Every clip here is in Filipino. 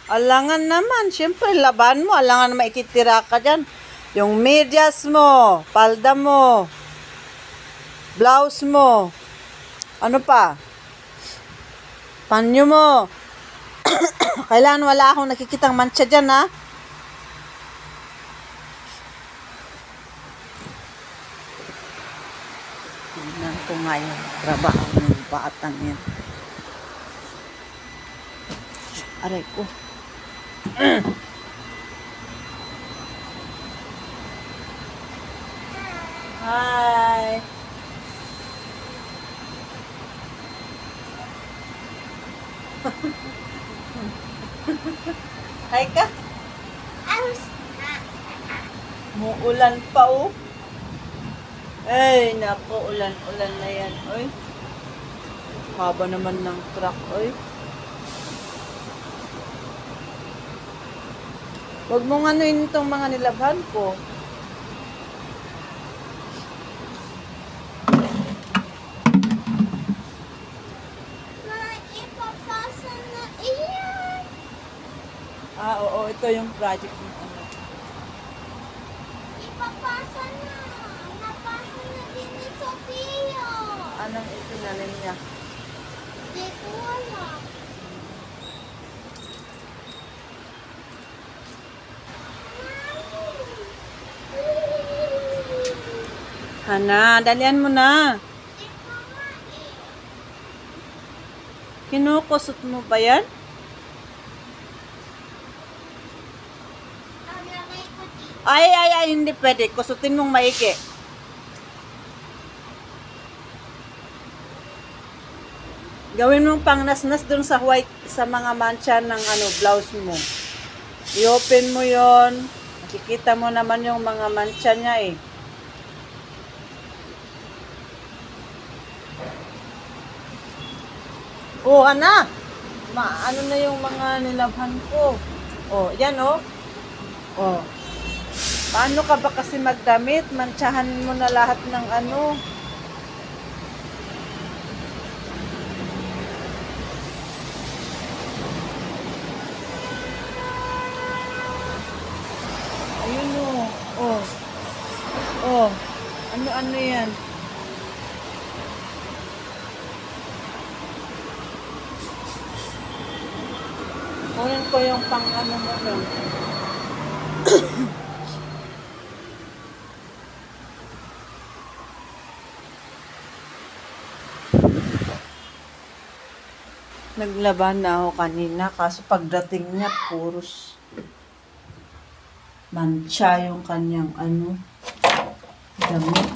Alangan naman. Siyempre, laban mo. Alangan na maititira ka dyan. Yung medyas mo, palda mo, blouse mo, ano pa? Panyo mo. Kailangan wala akong nakikitang mancha dyan, ha? Tingnan ko nga yung trabaho ng batang yan. Aray ko. Hi. Hi ka? Muulan pa oh. Ay, nako, ulan-ulan na yan, oy. Haba naman ng truck, oy. Huwag mong anuin itong mga nilabhan ko. Ipapasa na iyan. Oo, ito yung project mo. Ipapasa na. Napasa na din ni Sophia. Anong itinanim niya? Di ko alam. Hana, dalian mo na. Kinukusot mo ba yan? Ay, hindi pwede. Kusutin mong maiki. Gawin mong pangnasnas dun sa white, sa mga mancha ng blouse mo. I-open mo yon. Makikita mo naman yung mga mancha niya eh. Oh, na. Ano na yung mga nilabhan ko. Oh, yan oh. Oh. Paano ka ba kasi magdamit? Mantsahan mo na lahat ng ano. Ayun oh. Oh. Oh. Ano yan? Kunin ko yung pang ano mo lang. Naglaban na ako kanina kaso pagdating niya puros mancha yung kanyang damit.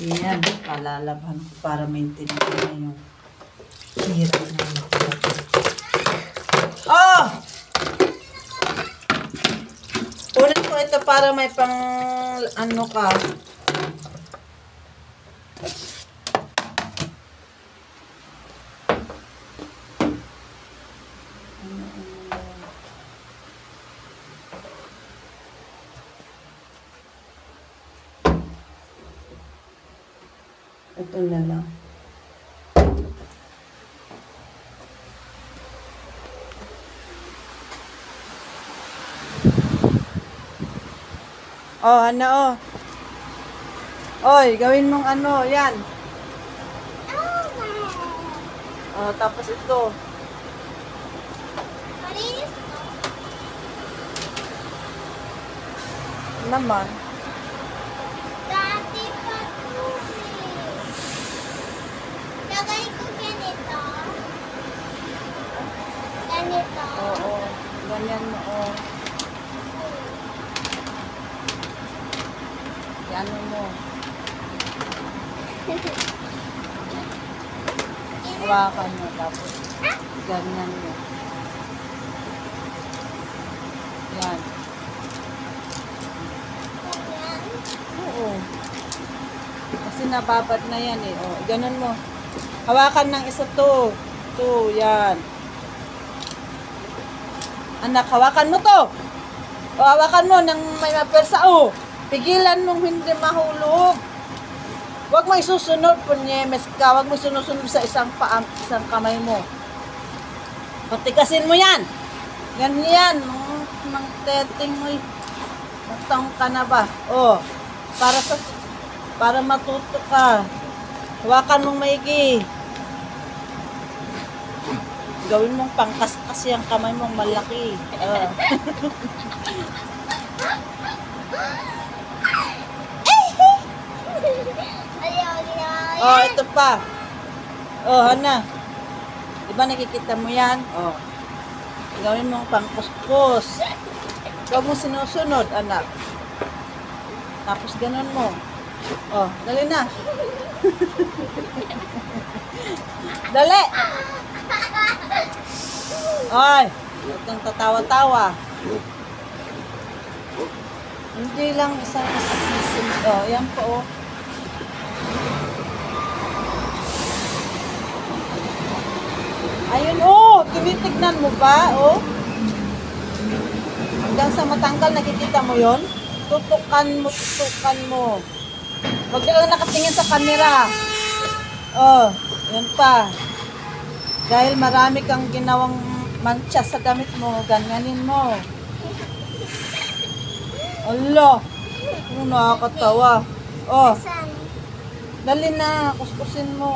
Ayan, palalaban ko para maintain ko na yung hira na yun. Oh! Kunin ko ito para may pang ka. Ito na lang. Oh, oh. Oy, gawin mong yan. Oh, tapos ito. Malinis to. Naman. Dati pa to eh. Lagay ko ganito. Ganito. Oo. Ganyan mo, oh. Yan mo. Hawakan mo tapos ganyan mo. Yan. Oo. Kasi nababad na yan eh. Oh, ganun mo. Hawakan ng isa to. To, yan. Anak, hawakan mo to. O, hawakan mo nang may mapersa. O, pigilan mong hindi mahulog. Huwag mo isusunod, punyemes ka. Huwag mo sunusunod sa isang kamay mo. Patikasin mo yan. Ganyan, mang teting mo. Taong ka na ba? Oh, para matuto ka. Hawakan mong maigi. Gawin mong pangkaskas yung kamay mong malaki. Oh. Ayaw niya. Oh, ito pa. Oh, Hana. Diba nakikita mo yan? Oh. Gawin mong pangkuskus. Huwag mo sinusunod, anak. Tapos ganun mo. Oh, dali na. Dali! Ay, huwag kang tatawa-tawa. Hindi lang isang isisim. Oh, yan po, oh. Ayun, oh, tinitignan mo ba, oh? Hanggang sa matanggal, nakikita mo yon? Tutukan mo. Huwag ka lang nakatingin sa camera. Oh, yan pa. Dahil marami kang ginawang mancha sa damit mo, ganyanin mo. Allah, ano nakakatawa. Oh, Saan? dali na, kuskusin mo.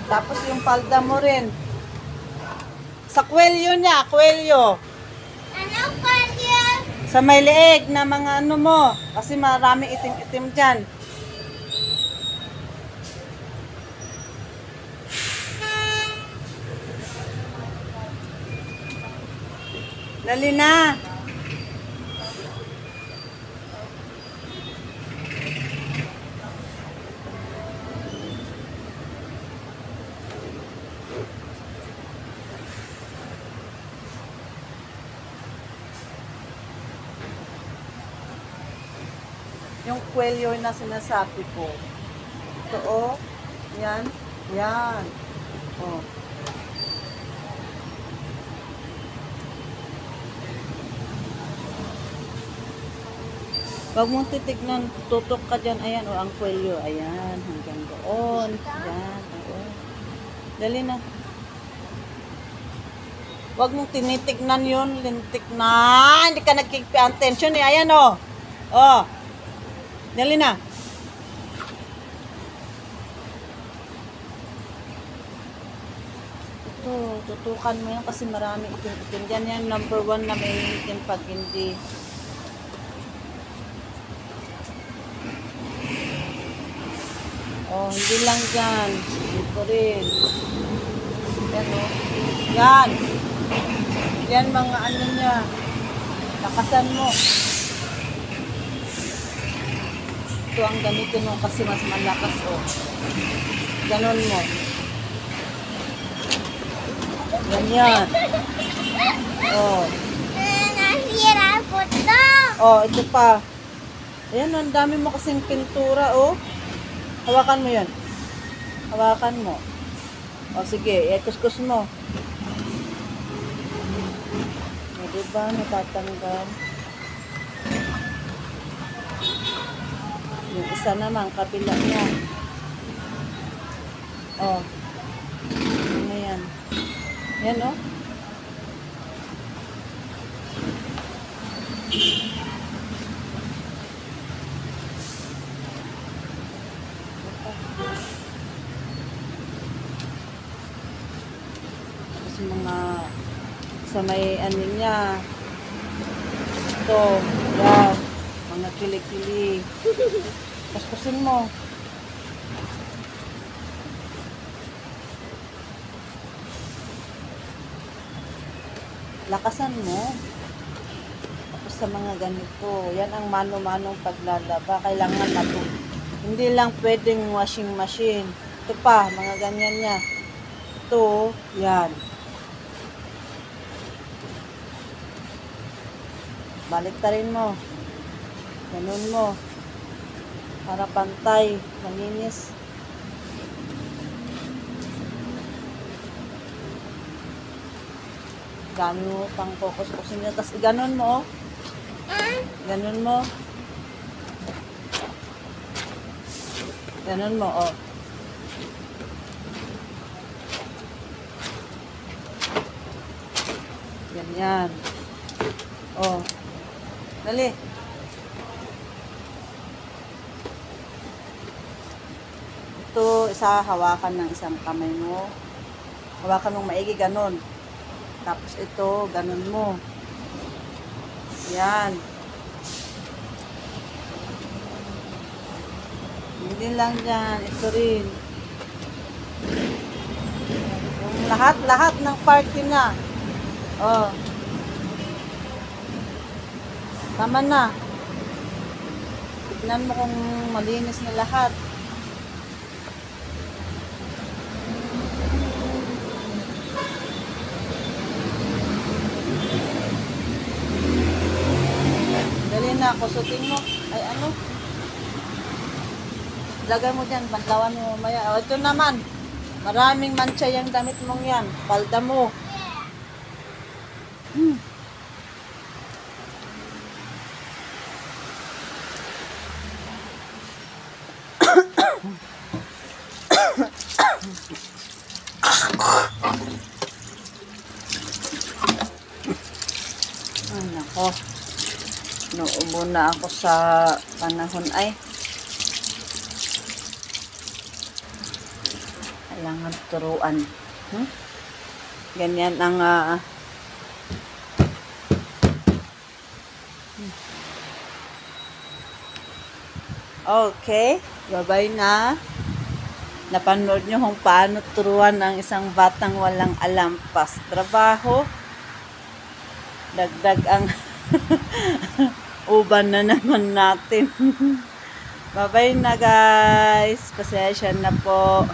Tapos yung palda mo rin. Sa kwelyo niya, kwelyo. Ano pa yan? Sa may leeg na mga ano mo. Kasi maraming itim-itim dyan. Dali na. Yung kwelyo na sinasabi ko. Ito, oh. Yan. Yan. Oh. Pag mong titignan, tutok ka dyan. Ayan, oh, ang kwelyo. Ayan, hanggang doon. Yan, oo. Dali na. Huwag mong tinitignan yun. Lintik na. Hindi ka nagkikip-attention eh. Ayan, oh. Oh. Dali na. Ito, tutukan mo yan kasi marami itim-itim. Yan yan, number 1 na may itim pag hindi. Oh, hindi lang dyan. Dito rin. Yan, oh. Yan. Yan mga ano niya. Lakasan mo. Ito ang gamitin mo kasi mas malakas, oh. Ganon mo. Ganyan. Oh. Nasira po ito. Oh, ito pa. Ayan, ang dami mo kasing pintura, oh. Hawakan mo yan. Hawakan mo. O, sige. Kuskus mo. O, diba? Natatanggal. Yung isa naman, kabila niya. O. Ano yan? Yan, oh. Tapos mga sa may ano niya. Ito. Yan. Mga kilikili. Kuskusin mo. Lakasan mo. Tapos sa mga ganito, yan ang mano-manong paglalaba. Kailangan matulog. Hindi lang pwedeng washing machine. Ito pa, mga ganyan niya. Ito, yan. Baliktarin mo. Ganun mo. Para pantay, malinis. Dami mo pang focus-focusin niya. Tapos ganun mo, oh. Ganun mo. Ganun mo, oh. Yan. Oh. Dali. Ito, isa hawakan ng isang kamay mo. Hawakan mong maigi, ganun. Tapos ito, ganun mo. Yan. Hindi lang yan. Ito rin. Yung lahat ng party na. Oh. Tama na. Tignan mo kung malinis na lahat. Dali na, kusutin mo. Ay, ano? Lagay mo dyan, banlawan mo mamaya. O, ito naman. Maraming mancha yung damit mong yan. Palda mo. Ay, nako. Nauubo na ako sa panahon ay. Kailangan turuan. Ganyan ang okay. Bye-bye na. Napanood nyo kung paano turuan ang isang batang walang alam pas trabaho. Dagdag ang uban na naman natin. Bye-bye na guys. Pasensya na po.